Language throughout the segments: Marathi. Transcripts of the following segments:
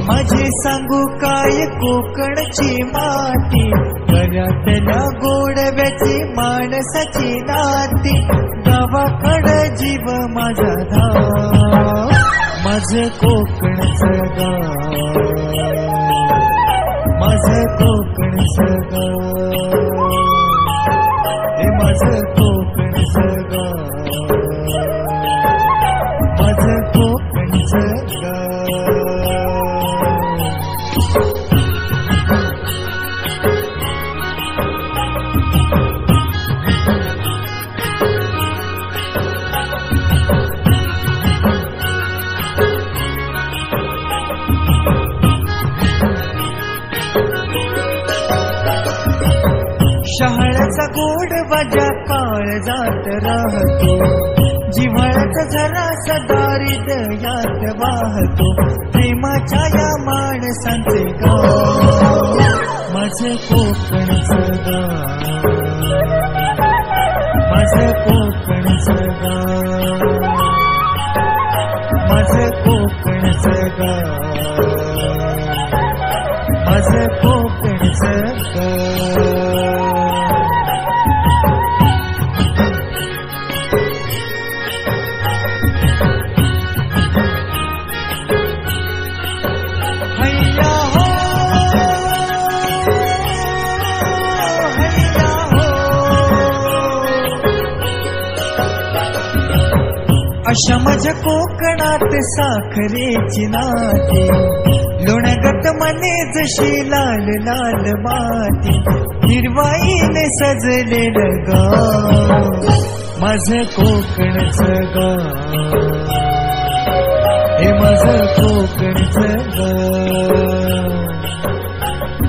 माझे सांगू काय कोकणची माती, घरातल्या गोडव्याची माणसाची नाती, गावाकडं जीव माझा धाव, माझं कोकणचं गाव, माझं कोकणचं गाव, हे माझं कोकणचं गाव, माझं कोकणचं गाव. शहाळ्याचा गोड वाजा काळजात राहतो, जिव्हाळ्याचा झरा सदा हृदयात वाहतो, प्रेमाच्या या माणसांचे गाव, माझं कोकणचं गाव, माझं कोकणचं गाव, माझं कोकणचं गाव, माझं कोकणचं गाव. अशा माझ्या कोकणात साखरेची नाती, लोण्यागत मने जशी लाल लाल माती, हिरवाईने सजलेलं गाव, माझं कोकणचं गाव, हे माझं कोकणचं गाव,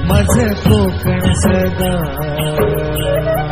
माझं कोकणचं गाव.